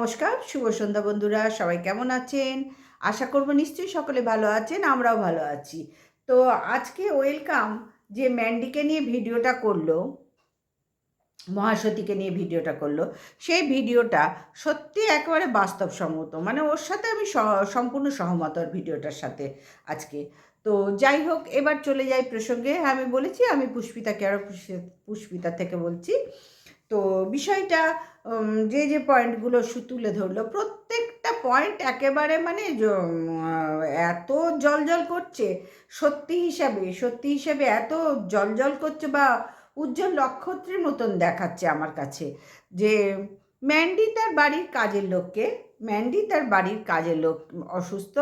নমস্কার, শুভ সন্ধ্যা বন্ধুরা। সবাই কেমন আছেন? আশা করব নিশ্চয়ই সকলে ভালো আছেন, আমরাও ভালো আছি। তো আজকে ওয়েলকাম যে ম্যান্ডিকে নিয়ে ভিডিওটা করলো, মহাসতীকে নিয়ে ভিডিওটা করলো, সেই ভিডিওটা সত্যি একেবারে বাস্তবসম্মত। মানে ওর সাথে আমি সম্পূর্ণ সহমত ওর ভিডিওটার সাথে আজকে। তো যাই হোক, এবার চলে যাই প্রসঙ্গে। আমি বলেছি আমি পুষ্পিতাকে, আরও পুষ্পিতা থেকে বলছি। তো বিষয়টা যে যে পয়েন্টগুলো তুলে ধরলো, প্রত্যেকটা পয়েন্ট একেবারে মানে এত জলজল করছে, সত্যি হিসাবে এত জলজল করছে বা উজ্জ্বল নক্ষত্রের মতন দেখাচ্ছে আমার কাছে। যে ম্যান্ডি তার বাড়ির কাজের লোক অসুস্থ,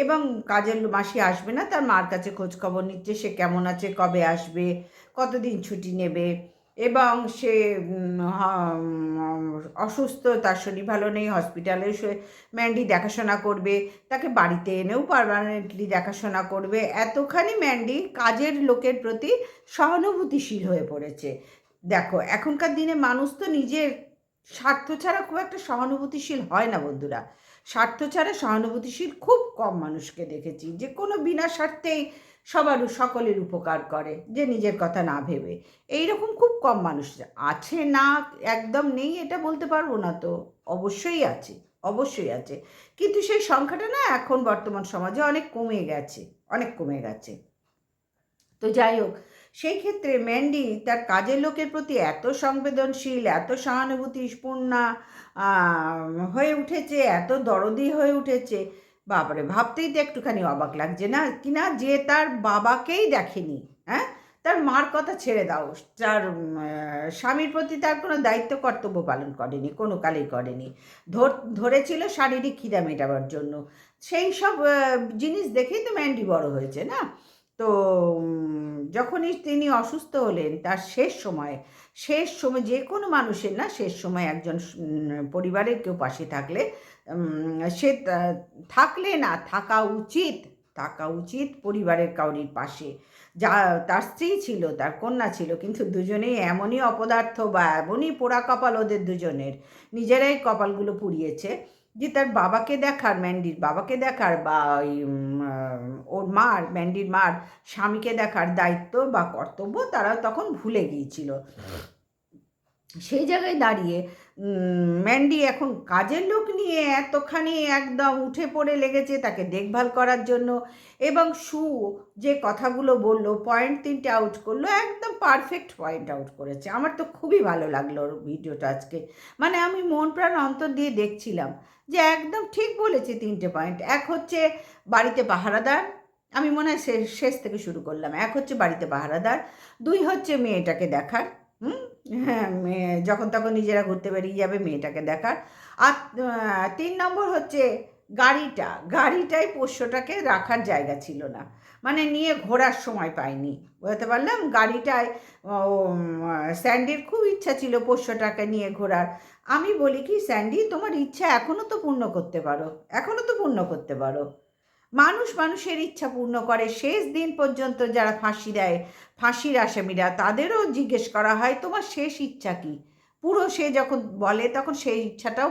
এবং কাজের মাসি আসবে না, তার মার কাছে খোঁজখবর নিচ্ছে সে কেমন আছে, কবে আসবে, কতদিন ছুটি নেবে, এবং সে অসুস্থ, তার শরীর ভালো নেই, হসপিটালে সে ম্যান্ডি দেখাশোনা করবে, তাকে বাড়িতে এনেও পার্মানেন্টলি দেখাশোনা করবে। এতখানি ম্যান্ডি কাজের লোকের প্রতি সহানুভূতিশীল হয়ে পড়েছে। দেখো, এখনকার দিনে মানুষ তো নিজের স্বার্থ ছাড়া খুব একটা সহানুভূতিশীল হয় না বন্ধুরা। স্বার্থ ছাড়া সহানুভূতিশীল খুব কম মানুষকে দেখেছি, যে কোনো বিনা স্বার্থেই সকলের উপকার করে, যে নিজের কথা না ভেবে। এইরকম খুব কম মানুষ আছে, না একদম নেই এটা বলতে পারবো না, তো অবশ্যই আছে, অবশ্যই আছে। কিন্তু সেই সংখ্যাটা না এখন বর্তমান সমাজে অনেক কমে গেছে। তো যাই হোক, সেই ক্ষেত্রে ম্যান্ডি তার কাজের লোকের প্রতি এত সংবেদনশীল, এত সহানুভূতিপূর্ণা হয়ে উঠেছে, এত দরদি হয়ে উঠেছে, বাবারে, ভাবতেই তো একটুখানি অবাক লাগছে না কিনা, যে তার বাবাকেই দেখেনি। হ্যাঁ, তার মার কথা ছেড়ে দাও, তার স্বামীর প্রতি তার কোনো দায়িত্ব কর্তব্য পালন করেনি, কোনো কালেই করেনি। ধরেছিল শারীরিক খিদা মেটাবার জন্য। সেই সব জিনিস দেখেই তো ম্যান্ডি বড় হয়েছে না। তো যখনই তিনি অসুস্থ হলেন, তার শেষ সময় যে কোনো মানুষের না, শেষ সময় একজন পরিবারের কেউ পাশে থাকলে, সে থাকলে না, থাকা উচিত পরিবারের কাউরির পাশে। যা তার স্ত্রী ছিল, তার কন্যা ছিল, কিন্তু দুজনেই এমনই অপদার্থ বা এমনই পোড়া কপাল ওদের দুজনের, নিজেরাই কপালগুলো পুড়িয়েছে, যে তার ম্যান্ডির বাবাকে দেখার বা ওই ম্যান্ডির মার স্বামীকে দেখার দায়িত্ব বা কর্তব্য তারা তখন ভুলে গিয়েছিল। সেই জায়গায় দাঁড়িয়ে ম্যান্ডি এখন কাজের লোক নিয়ে এতখানি একদম উঠে পড়ে লেগেছে তাকে দেখভাল করার জন্য। এবং যে কথাগুলো বললো, পয়েন্ট 3টে আউট করলো, একদম পারফেক্ট পয়েন্ট আউট করেছে। আমার তো খুবই ভালো লাগলো ওর ভিডিওটা আজকে। মানে আমি মন প্রাণ অন্তর দিয়ে দেখছিলাম যে একদম ঠিক বলেছে 3টে পয়েন্ট। এক হচ্ছে বাড়িতে পাহারাদার, আমি মনে হয় শেষ থেকে শুরু করলাম। এক হচ্ছে বাড়িতে পাহারাদার, 2 হচ্ছে মেয়েটাকে দেখার, হ্যাঁ, মেয়ে যখন তখন নিজেরা ঘুরতে বেরিয়ে যাবে, মেয়েটাকে দেখার। আর 3 নম্বর হচ্ছে গাড়িটাই পোষ্যটাকে রাখার জায়গা ছিল না, মানে নিয়ে ঘোরার সময় পায়নি। বুঝতে পারলাম, গাড়িটায় স্যান্ডির খুব ইচ্ছা ছিল পোষ্যটাকে নিয়ে ঘোরার। আমি বলি কি, স্যান্ডি, তোমার ইচ্ছা এখনও তো পূর্ণ করতে পারো। মানুষের ইচ্ছা পূর্ণ করে। শেষ দিন পর্যন্ত যারা ফাঁসি দেয়, ফাঁসির আসামিরা, তাদেরও জিজ্ঞেস করা হয় তোমার শেষ ইচ্ছা কি। পুরো সে যখন বলে তখন সেই ইচ্ছাটাও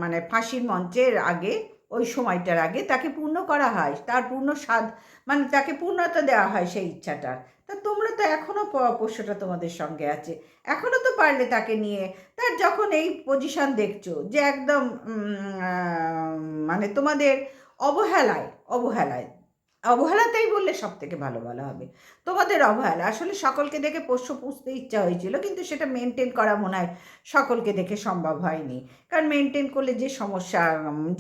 মানে ফাঁসির মঞ্চের আগে, ওই সময়টার আগে তাকে পূর্ণ করা হয়, তার পূর্ণ স্বাদ, মানে তাকে পূর্ণতা দেওয়া হয় সেই ইচ্ছাটার। তা তোমরা তো এখনও পোষ্যটা তোমাদের সঙ্গে আছে, এখনও তো পারলে তাকে নিয়ে, তার যখন এই পজিশন দেখছো যে একদম মানে তোমাদের অবহেলায় অবহেলায় অবহেলাতেই বললে সব থেকে ভালো বলা হবে, তোমাদের অবহেলা। আসলে সকলকে দেখে পোষ্য পুষতে ইচ্ছা হয়েছিল, কিন্তু সেটা মেনটেন করা মনে হয় সকলকে দেখে সম্ভব হয়নি। কারণ মেনটেন করলে যে সমস্যা,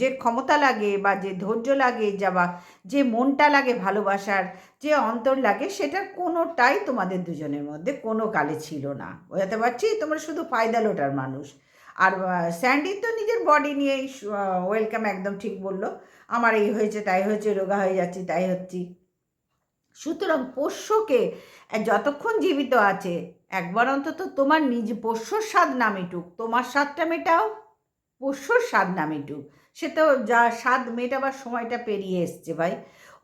যে ক্ষমতা লাগে বা যে ধৈর্য লাগে, বা যে মনটা লাগে, ভালোবাসার যে অন্তর লাগে, সেটার কোনোটাই তোমাদের দুজনের মধ্যে কোনো কালে ছিল না। বোঝাতে পারছি? তোমরা শুধু ফায়দা লোটার মানুষ। আর স্যান্ডি তো নিজের বডি নিয়েই ওয়েলকাম একদম ঠিক বললো, আমার এই হয়েছে, তাই হয়েছে, রোগা হয়ে যাচ্ছি, তাই হচ্ছি। সুতরাং পোষ্যকে যতক্ষণ জীবিত আছে, একবার অন্তত তোমার পোষ্যর স্বাদ না মিটুক, তোমার স্বাদটা মেটাও, পোষ্যর স্বাদ না মিটুক। সে তো যা স্বাদ মেটাবার সময়টা পেরিয়ে এসছে ভাই।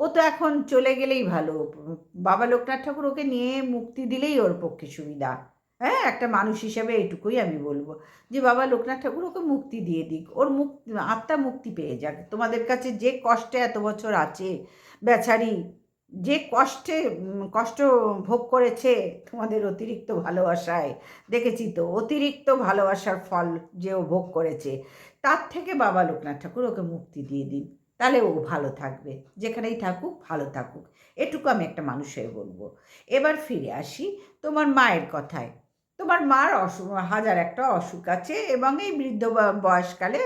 ও তো এখন চলে গেলেই ভালো, বাবা লোকনাথ ঠাকুর ওকে নিয়ে মুক্তি দিলেই ওর পক্ষে সুবিধা। হ্যাঁ, একটা মানুষ হিসেবে এইটুকুই আমি বলবো যে বাবা লোকনাথ ঠাকুর ওকে মুক্তি দিয়ে দিক, ওর আত্মা মুক্তি পেয়ে যাক। তোমাদের কাছে যে কষ্টে এত বছর আছে বেচারি, যে কষ্টে কষ্ট ভোগ করেছে তোমাদের অতিরিক্ত ভালোবাসায়, দেখেছি তো অতিরিক্ত ভালোবাসার ফল যে ও ভোগ করেছে, তার থেকে বাবা লোকনাথ ঠাকুর ওকে মুক্তি দিয়ে দিন, তাহলে ও ভালো থাকবে, যেখানেই থাকুক ভালো থাকুক, এটুকু আমি একটা মানুষ হয়ে বলবো। এবার ফিরে আসি তোমার মায়ের কথায়। তোমার মার হাজার একটা অসুখ আছে, এবং এই বৃদ্ধ বয়সকালে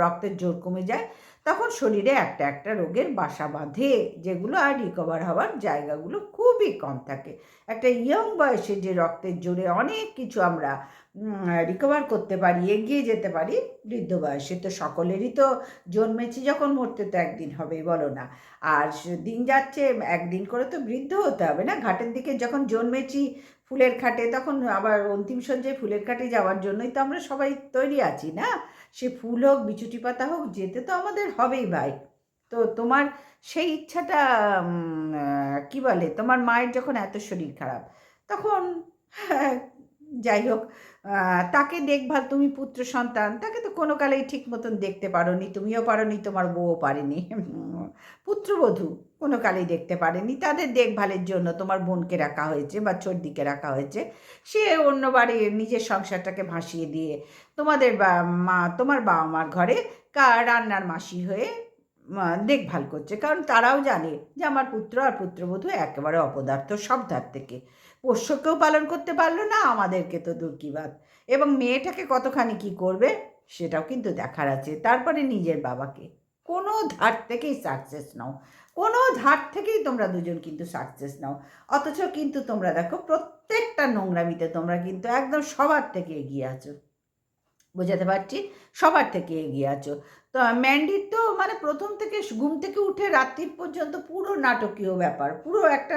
রক্তের জোর কমে যায়, তখন শরীরে একটা একটা রোগের বাসা বাঁধে, যেগুলো আর রিকভার হওয়ার জায়গাগুলো খুবই কম থাকে। একটা ইয়ং বয়সে যে রক্তের জোরে অনেক কিছু আমরা রিকভার করতে পারি, এগিয়ে যেতে পারি, বৃদ্ধ বয়সে তো সকলেরই তো জন্মেছি যখন, মরতে তো একদিন হবেই, বলো না? আর দিন যাচ্ছে, একদিন করে তো বৃদ্ধ হতে হবে না? ঘাটের দিকে যখন জন্মেছি ফুলের খাটে, তখন আবার অন্তিম সজ্জায় ফুলের খাটে যাওয়ার জন্যই তো আমরা সবাই তৈরি আছি না? সে ফুল হোক বিচুটি পাতা হোক, যেতে তো আমাদের হবেই ভাই। তো তোমার সেই ইচ্ছাটা কি বলে, তোমার মায়ের যখন এত শরীর খারাপ, তখন যাই হোক, তাকে দেখভাল, তুমি পুত্র সন্তান, তাকে তো কোনো কালেই ঠিক মতন দেখতে পারোনি, তুমিও পারোনি, তোমার বউও পারেনি, পুত্রবধূ কোনো কালেই দেখতে পারেনি, তাদের দেখভালের জন্য তোমার বোনকে রাখা হয়েছে বা চর্দিকে রাখা হয়েছে। সে অন্য বাড়ি নিজের সংসারটাকে ভাসিয়ে দিয়ে তোমাদের তোমার বাবা মার ঘরে রান্নার মাসি হয়ে দেখভাল করছে, কারণ তারাও জানে যে আমার পুত্র আর পুত্রবধূ একেবারে অপদার্থ, সব ধার থেকে পোষ্যকেও পালন করতে পারলো না, আমাদেরকে তো দূর কি বাত। এবং মেয়েটাকে কতখানি কি করবে সেটাও কিন্তু দেখার আছে। তারপরে নিজের বাবাকে, কোনো ধার থেকেই সাকসেস নাও, কোনো ধার থেকেই তোমরা দুজন কিন্তু সাকসেস নাও, অথচ কিন্তু তোমরা দেখো প্রত্যেকটা নোংরামিতে তোমরা কিন্তু একদম সবার থেকে এগিয়ে আছো, বোঝাতে পারছি? সবার থেকে এগিয়ে আছো। তো ম্যান্ডির তো মানে প্রথম থেকে ঘুম থেকে উঠে রাত্রির পর্যন্ত পুরো নাটকীয় ব্যাপার, পুরো একটা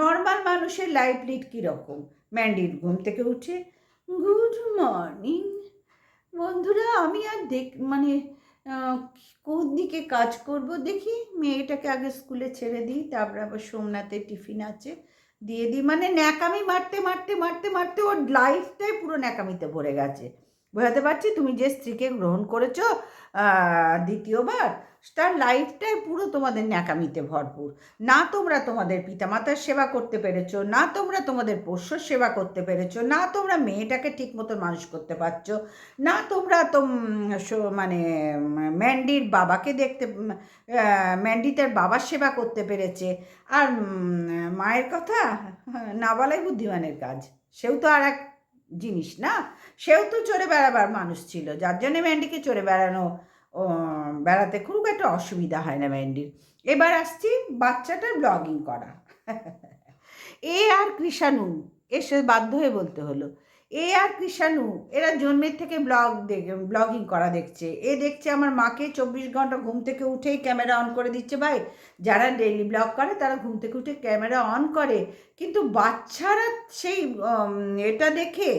নর্মাল মানুষের লাইফ লিড কীরকম। ম্যান্ডির ঘুম থেকে উঠে গুড মর্নিং বন্ধুরা, আমি আর মানে কোন দিকে কাজ করব দেখি, মেয়েটাকে আগে স্কুলে ছেড়ে দিই, তারপর আবার সোমনাথের টিফিন আছে, দিয়ে দিই। মানে ন্যাকামি মারতে মারতে মারতে মারতে ওর লাইফটাই পুরো ন্যাকামিতে ভরে গেছে। বোঝাতে পারছি? তুমি যে স্ত্রীকে গ্রহণ করেছো দ্বিতীয়বার, তার লাইফটাই পুরো তোমাদের ন্যাকামিতে ভরপুর। না তোমরা তোমাদের পিতামাতার সেবা করতে পেরেছো, না তোমরা তোমাদের পোষ্যর সেবা করতে পেরেছো, না তোমরা মেয়েটাকে ঠিক মতো মানুষ করতে পারছো, না তোমরা তো মানে ম্যান্ডির বাবাকে দেখতে, ম্যান্ডি তার বাবার সেবা করতে পেরেছে। আর মায়ের কথা না বলাই বুদ্ধিমানের কাজ। সেও তো আর এক জিনিস না, সেও তো চড়ে বেড়াবার মানুষ ছিল, যার জন্যে ম্যান্ডিকে চড়ে বেড়াতে খুব একটা অসুবিধা হয় না ম্যান্ডির। এবার আসছি বাচ্চাটার ব্লগিং করা। এ আর কৃষাণু, এসে বাধ্য হয়ে বলতে হলো, এ আর কৃষাণু এরা জন্মের থেকে ব্লগিং করা দেখছে। এ দেখছে আমার মাকে 24 ঘন্টা ঘুম থেকে উঠেই ক্যামেরা অন করে দিচ্ছে। ভাই, যারা ডেইলি ব্লগ করে তারা ঘুম থেকে উঠে ক্যামেরা অন করে, কিন্তু বাচ্চারা সেই এটা দেখে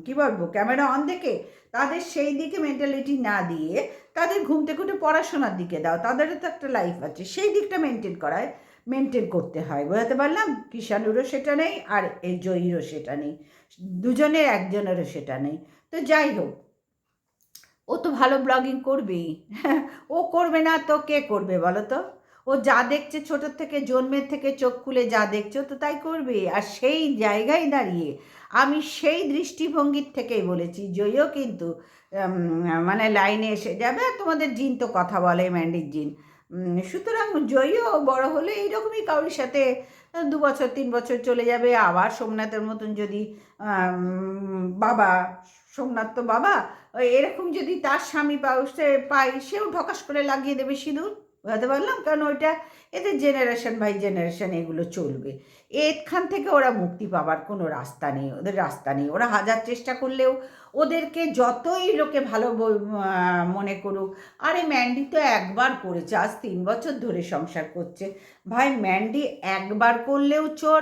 কী বলবো, ক্যামেরা অন দেখে তাদের সেই দিকে মেন্টালিটি না দিয়ে তাদের ঘুম থেকে উঠে পড়াশোনার দিকে দাও। তাদেরও তো একটা লাইফ আছে, সেই দিকটা মেনটেন করতে হয়। বোঝাতে পারলাম? কিষাণুরও সেটা নেই, আর এই জয়ীরও সেটা নেই, দুজনের একজনেরও সেটা নেই। তো যাই হোক, ও তো ভালো ব্লগিং করবেই। ও করবে না তো কে করবে বলো তো? ও যা দেখছে ছোটোর থেকে, জন্মের থেকে চোখ খুলে যা দেখছো তো তাই করবে। আর সেই জায়গায় দাঁড়িয়ে আমি সেই দৃষ্টিভঙ্গির থেকেই বলেছি, জয়ও কিন্তু মানে লাইনে এসে যাবে। আর তোমাদের জিন তো কথা বলে, ম্যান্ডির জিন। সুতরাং জয়ও বড় হলে এইরকমই কারোর সাথে 2 বছর 3 বছর চলে যাবে। আবার সোমনাথের মতন যদি বাবা, সোমনাথ তো বাবা, এরকম যদি তার স্বামী পাই, সেও ঢকাস করে লাগিয়ে দেবে সিঁদুর। বুঝতে পারলাম? কারণ ওইটা এদের জেনারেশন বাই জেনারেশন এগুলো চলবে। এখান থেকে ওরা মুক্তি পাবার কোনো রাস্তা নেই, ওদের রাস্তা নেই। ওরা হাজার চেষ্টা করলেও, ওদেরকে যতই লোকে ভালো মনে করুক, আরে ম্যান্ডি তো একবার করেছে, আজ 3 বছর ধরে সংসার করছে। ভাই, ম্যান্ডি একবার করলেও চোর,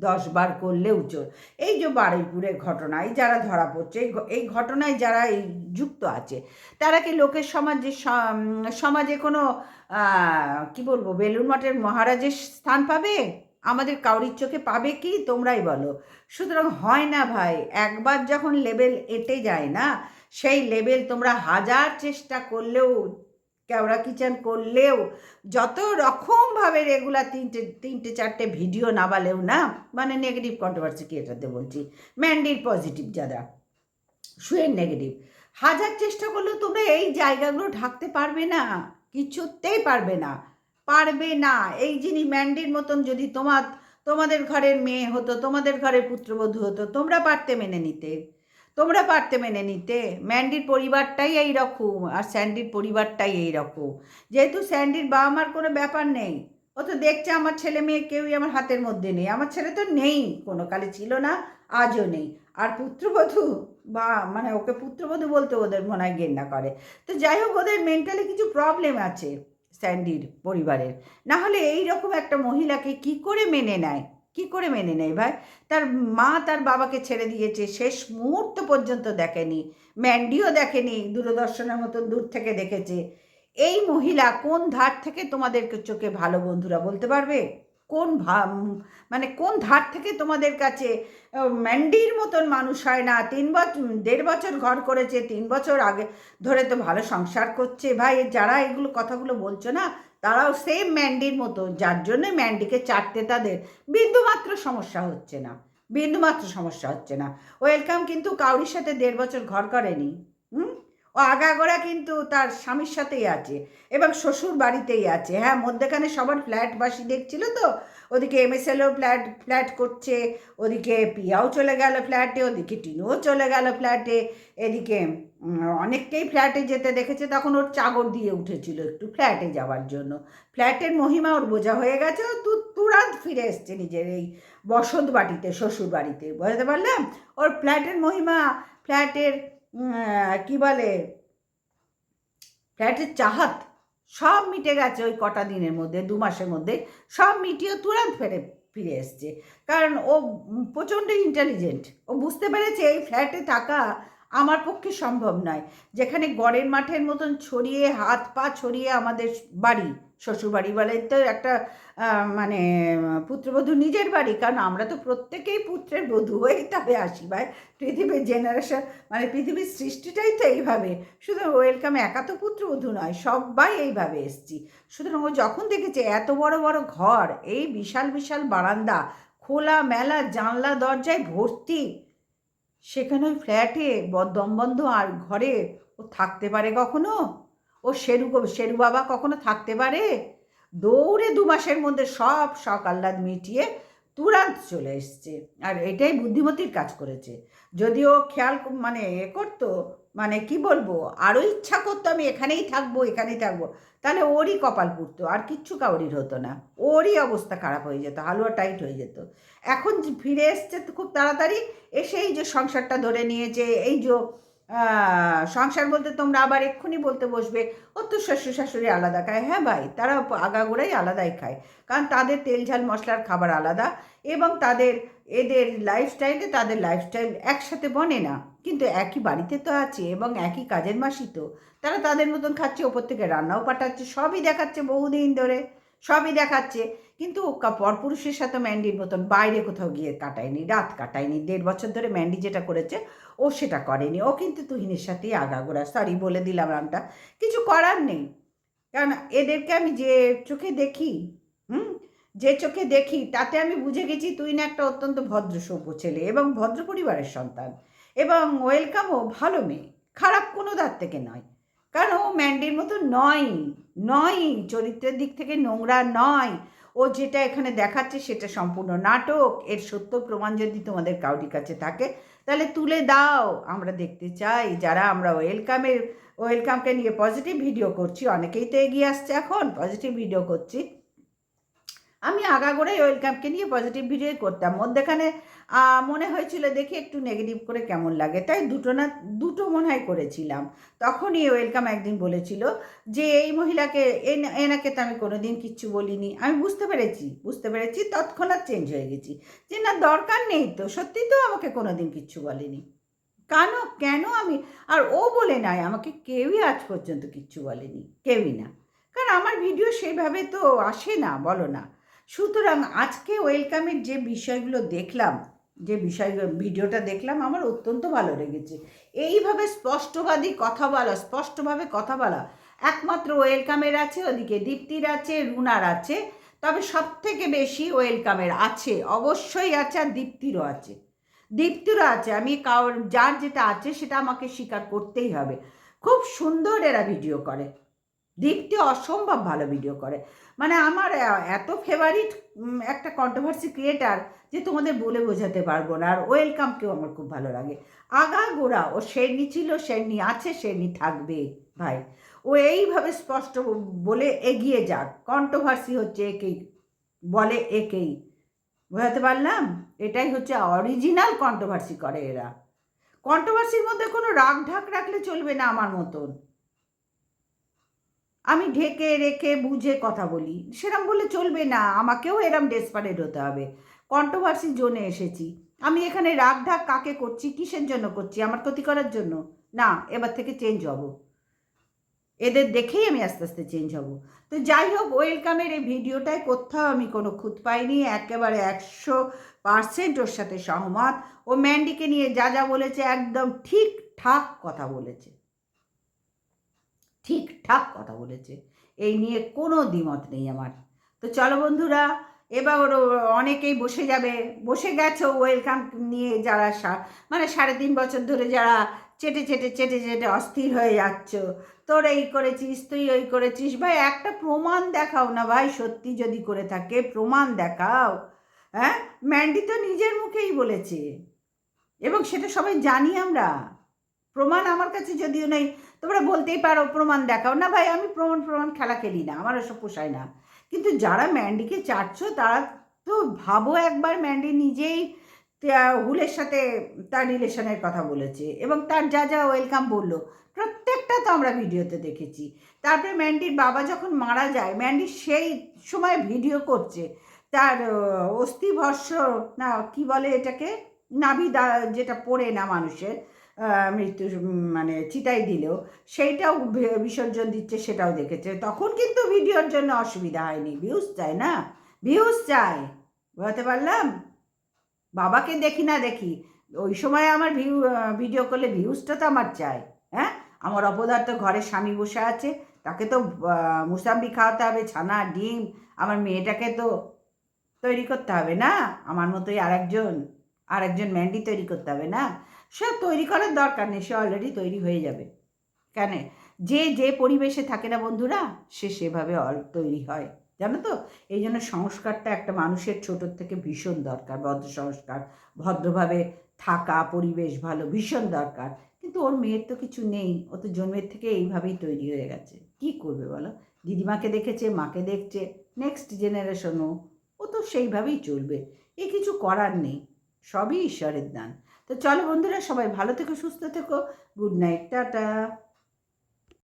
10বার করলেও চোর। এই যে বারুইপুরের ঘটনায় যারা ধরা পড়ছে, এই ঘটনায় যারা এই যুক্ত আছে, তারা কি লোকের সমাজে কোনো কি বলবো, বেলুড় মঠের মহারাজের স্থান পাবে? আমাদের কাউরির চোখে পাবে কি তোমরাই বলো। সুতরাং হয় না ভাই, একবার যখন লেভেল এঁটে যায় না, সেই লেভেল তোমরা হাজার চেষ্টা করলেও, ক্যাওড়া কিচেন করলেও, যত রকমভাবে রেগুলার তিনটে চারটে ভিডিও না বালেও না, মানে নেগেটিভ কন্ট্রোভার্সি কি এটাতে বলছি, ম্যান্ডির পজিটিভ যারা, শুয়ের নেগেটিভ, হাজার চেষ্টা করলেও তোমরা এই জায়গাগুলো ঢাকতে পারবে না, কিছুতেই পারবে না, পারবে না। এই যিনি ম্যান্ডির মতন যদি তোমাদের ঘরের মেয়ে হতো, তোমাদের ঘরের পুত্রবধূ হতো, তোমরা পারতে মেনে নিতে, তোমরা পারতে মেনে নিতে। ম্যান্ডির পরিবারটাই এই রকম, আর স্যান্ডির পরিবারটাই এই রকম। যেহেতু স্যান্ডির বাবা মার কোনো ব্যাপার নেই, ও তো দেখছে আমার ছেলে মেয়ে কেউই আমার হাতের মধ্যে নেই, আমার ছেলে তো নেই, কোনো কালে ছিল না, আজও নেই। আর পুত্রবধূ, বা মানে ওকে পুত্রবধূ বলতে ওদের মনে হয় ঘেন্না করে। তো যাই হোক, ওদের মেন্টালি কিছু প্রবলেম আছে স্যান্ডির পরিবারের, না হলে এই রকম একটা মহিলাকে কি করে মেনে নেয়, কি করে মেনে নেয় ভাই? তার মা তার বাবাকে ছেড়ে দিয়েছে, শেষ মুহূর্ত পর্যন্ত দেখেনি, ম্যান্ডিও দেখেনি, দূরদর্শনের মতন দূর থেকে দেখেছে। এই মহিলা কোন ধার থেকে তোমাদের চোখে ভালো, বন্ধুরা বলতে পারবে? কোন মানে কোন ধার থেকে তোমাদের কাছে ম্যান্ডির মতন মানুষ হয় না? 1.5 বছর ঘর করেছে, 3 বছর আগে ধরে তো ভালো সংসার করছে ভাই। যারা এগুলো কথাগুলো বলছো না, তারাও সেম ম্যান্ডির মতো, যার জন্য ম্যান্ডিকে চাটতে তাদের বিন্দুমাত্র সমস্যা হচ্ছে না, বিন্দুমাত্র সমস্যা হচ্ছে না। ওয়েলকাম কিন্তু কাউরির সাথে 1.5 বছর ঘর করেনি। হুম, ও আগাগোড়া কিন্তু তার স্বামীর সাথেই আছে এবং শ্বশুর বাড়িতেই আছে। হ্যাঁ, মধ্যেখানে সবার ফ্ল্যাটবাসী দেখছিল তো, ওদিকে এমএসএলও ফ্ল্যাট ফ্ল্যাট করছে, ওদিকে পিয়াও চলে গেল ফ্ল্যাটে, ওদিকে টিনুও চলে গেল ফ্ল্যাটে, এদিকে অনেককেই ফ্ল্যাটে যেতে দেখেছে। তখন ওর চাকর দিয়ে উঠেছিল একটু ফ্ল্যাটে যাওয়ার জন্য, ফ্ল্যাটের মহিমা ওর বোঝা হয়ে গেছে, ও তুরান্ত ফিরে এসছে নিজের এই বসত বাড়িতে, শ্বশুর বাড়িতে, বুঝতে পারলাম। ওর ফ্ল্যাটের মহিমা, ফ্ল্যাটের কি বলে, ফ্ল্যাটের চাহাত সব মিটে গেছে ওই কটা দিনের মধ্যে, 2 মাসের মধ্যে সব মিটিয়ে তুরন্ত ফিরে এসছে। কারণ ও প্রচণ্ড ইন্টেলিজেন্ট, ও বুঝতে পেরেছে এই ফ্ল্যাটে থাকা আমার পক্ষে সম্ভব নয়। যেখানে গড়ের মাঠের মতন ছড়িয়ে, হাত পা ছড়িয়ে আমাদের বাড়ি, শ্বশুরবাড়ি বলে তো একটা মানে পুত্রবধূ নিজের বাড়ি, কারণ আমরা তো প্রত্যেকেই পুত্রের বধূ হয়েই তবে আসি ভাই। পৃথিবীর জেনারেশন, মানে পৃথিবীর সৃষ্টিটাই তো এইভাবে। শুধু ওয়েলকাম একা তো পুত্রবধূ নয়, সবাই এইভাবে এসছি। সুতরাং ও যখন দেখেছে এত বড় বড় ঘর, এই বিশাল বিশাল বারান্দা, খোলা মেলা জানলা দরজায় ভর্তি, সেখানে ওই ফ্ল্যাটে দমবন্ধ আর ঘরে ও থাকতে পারে কখনো? ও শেরু বাবা কখনো থাকতে পারে? দৌড়ে 2 মাসের মধ্যে সব শখ আহ্লাদ মিটিয়ে তুরান্ত চলে এসছে। আর এটাই বুদ্ধিমতির কাজ করেছে। যদিও খেয়াল মানে করতো, মানে কি বলবো, আরও ইচ্ছা করতো আমি এখানেই থাকবো, এখানেই থাকবো, তাহলে ওরই কপাল পুড়তো, আর কিচ্ছু কাউরির হতো না, ওরই অবস্থা খারাপ হয়ে যেত, হালুয়া টাইট হয়ে যেত। এখন ফিরে এসছে তো খুব তাড়াতাড়ি, এসে এই যে সংসারটা ধরে নিয়েছে, এই যে সংসার বলতে তোমরা আবার এক্ষুনি বলতে বসবে ও তো শ্বশুর শাশুড়ি আলাদা খায়। হ্যাঁ ভাই, তারা আগাগোড়াই আলাদাই খায়, কারণ তাদের তেল ঝাল মশলার খাবার আলাদা, এবং এদের লাইফস্টাইলে, তাদের লাইফস্টাইল একসাথে বনে না, কিন্তু একই বাড়িতে তো আছে এবং একই কাজের মাসি তো, তারা তাদের মতন খাচ্ছে, ওপর থেকে রান্নাও পাঠাচ্ছে, সবই দেখাচ্ছে বহুদিন ধরে, সবই দেখাচ্ছে। কিন্তু পরপুরুষের সাথে ম্যান্ডির মতন বাইরে কোথাও গিয়ে কাটায়নি, রাত কাটায়নি। 1.5 বছর ধরে ম্যান্ডি যেটা করেছে ও সেটা করেনি। ও কিন্তু তুহিনের সাথেই আগাগোড়া, সরি বলে দিলাম নামটা, কিছু করার নেই। কারণ এদেরকে আমি যে চোখে দেখি, যে চোখে দেখি, তাতে আমি বুঝে গেছি তুহিন একটা অত্যন্ত ভদ্র সভ্য ছেলে এবং ভদ্র পরিবারের সন্তান, এবং ওয়েলকামও ভালো মেয়ে, খারাপ কোনো ধার থেকে নয়। কারণ ও ম্যান্ডির মতো নয়, নয়, চরিত্রের দিক থেকে নোংরা নয়। ও যেটা এখানে দেখাচ্ছে সেটা সম্পূর্ণ নাটক। এর সত্য প্রমাণ যদি তোমাদের কাউরির কাছে থাকে তাহলে তুলে দাও, আমরা দেখতে চাই। যারা আমরা ওয়েলকামকে নিয়ে পজিটিভ ভিডিও করছি, অনেকেই তো এগিয়ে আসছে এখন, পজিটিভ ভিডিও করছি। আমি আগাগোড়াই ওয়েলকামকে নিয়ে পজিটিভ ভিডিও করতাম, মধ্যেখানে মনে হয়েছিল দেখি একটু নেগেটিভ করে কেমন লাগে, তাই দুটো মনে হয় করেছিলাম। তখনই ওয়েলকাম একদিন বলেছিল যে এই মহিলাকে, এনাকে তো আমি কোনোদিন কিচ্ছু বলিনি। আমি বুঝতে পেরেছি, তৎক্ষণাৎ চেঞ্জ হয়ে গেছি, যে না দরকার নেই তো, সত্যি তো আমাকে কোনোদিন কিচ্ছু বলেনি, কেন আমি, আর ও বলে নয়, আমাকে কেউই আজ পর্যন্ত কিচ্ছু বলেনি, কেউই না। কারণ আমার ভিডিও সেইভাবে তো আসে না, বলো না। সুতরাং আজকে ওয়েলকামের যে বিষয়গুলো দেখলাম, যে ভিডিওটা দেখলাম, আমার অত্যন্ত ভালো লেগেছে। এইভাবে স্পষ্টবাদী কথা বলা, স্পষ্টভাবে কথা বলা একমাত্র ওয়েলকামের আছে, ওদিকে দীপ্তির আছে, রুনার আছে। তবে সব থেকে বেশি ওয়েলকামের আছে, অবশ্যই আছে, আর দীপ্তিরও আছে। দীপ্তিরও আছে। আমি কারোর যার যেটা আছে সেটা আমাকে স্বীকার করতেই হবে। খুব সুন্দর এরা ভিডিও করে। দীপ্তি অসম্ভব ভালো ভিডিও করে। মানে আমার এত ফেভারিট একটা কন্ট্রোভার্সি ক্রিয়েটার যে তোমাদের বলে বোঝাতে পারবো না। আর ওয়েলকামকেও আমার খুব ভালো লাগে। আগাগোড়া ও শেরনি ছিল, শেরনি আছে, শেরনি থাকবে ভাই। ও এইভাবে স্পষ্ট বলে এগিয়ে যাক। কন্ট্রোভার্সি হচ্ছে একেই বলে, একেই বোঝাতে পারলাম। এটাই হচ্ছে অরিজিনাল কন্ট্রোভার্সি করে এরা। কন্ট্রোভার্সির মধ্যে কোনো রাগ ঢাক রাখলে চলবে না আমার মতন। আমি ঢেকে রেখে বুঝে কথা বলি, সেরম বলে চলবে না। আমাকেও এরম ডেসপারেট হতে হবে। কন্ট্রোভার্সি জোনে এসেছি। আমি এখানে রাগ ঢাক কাকে করছি, কিসের জন্য করছি? আমার ক্ষতি করার জন্য না। এবার থেকে চেঞ্জ হব। এদের দেখেই আমি আস্তে আস্তে চেঞ্জ হব। তো যাই হোক, ওয়েলকামের এই ভিডিওটায় কোথাও আমি কোনো খুঁত পাইনি। একেবারে 100% ওর সাথে সহমত। ও ম্যান্ডিকে নিয়ে যা যা বলেছে একদম ঠিকঠাক কথা বলেছে। ঠিকঠাক কথা বলেছে। এই নিয়ে কোনো দ্বিমত নেই আমার। তো চলো বন্ধুরা, এবার অনেকেই বসে যাবে, বসে গেছো ওয়েলকাম নিয়ে, যারা মানে 3.5 বছর ধরে যারা চেটে চেটে চেটে চেটে অস্থির হয়ে যাচ্ছ। তোর এই করেছিস, তুই ওই করেছিস। ভাই একটা প্রমাণ দেখাও না ভাই, সত্যি যদি করে থাকে প্রমাণ দেখাও। হ্যাঁ, ম্যান্ডি তো নিজের মুখেই বলেছে, এবং সেটা সবাই জানি আমরা। প্রমাণ আমার কাছে যদিও নেই, তোমরা বলতেই পারো প্রমাণ দেখাও না। ভাই আমি প্রমাণ প্রমাণ খেলা খেলি না, আমার ওসব পোষায় না। কিন্তু যারা ম্যান্ডিকে চাটছো তারা তো ভাবো একবার, ম্যান্ডি নিজেই হুলের সাথে তার রিলেশনের কথা বলেছে, এবং তার যা যা ওয়েলকাম বললো প্রত্যেকটা তো আমরা ভিডিওতে দেখেছি। তারপরে ম্যান্ডির বাবা যখন মারা যায়, ম্যান্ডি সেই সময় ভিডিও করছে তার অস্থিভস্য, না কি বলে এটাকে, নাভি যেটা পড়ে না মানুষের, মৃত্যু মানে চিতাই দিলেও সেইটাও বিসর্জন দিচ্ছে, সেটাও দেখেছে। তখন কিন্তু ভিডিওর জন্য অসুবিধা হয়নি। ভিউজ চাই না, ভিউজ চাই, বুঝতে পারলাম। বাবাকে দেখি না দেখি, ওই সময় আমার ভিডিও করলে ভিউজটা তো আমার চাই। হ্যাঁ, আমার অপদার্থ ঘরে স্বামী বসে আছে, তাকে তো মুসাম্বি খাওয়াতে হবে, ছানা ডিম। আমার মেয়েটাকে তো তৈরি করতে হবে না, আমার মতোই আরেকজন ম্যান্ডি তৈরি করতে হবে না। সে তৈরি করার দরকার নেই, সে অলরেডি তৈরি হয়ে যাবে। কেন? যে যে পরিবেশে থাকে না বন্ধুরা, সে সেভাবে তৈরি হয়, জানো তো। এই জন্য সংস্কারটা একটা মানুষের ছোটোর থেকে ভীষণ দরকার। ভদ্র সংস্কার, ভদ্রভাবে থাকা, পরিবেশ ভালো, ভীষণ দরকার। কিন্তু ওর মেয়ের তো কিছু নেই, ও তো জন্মের থেকে এইভাবেই তৈরি হয়ে গেছে। কি করবে বলো? দিদিমাকে দেখেছে, মাকে দেখছে, নেক্সট জেনারেশনও ও তো সেইভাবেই চলবে। এ কিছু করার নেই, সবই ঈশ্বরের দান। তো চলো বন্ধুরা, সবাই ভালো থেকো, সুস্থ থেকো। Good night, tata.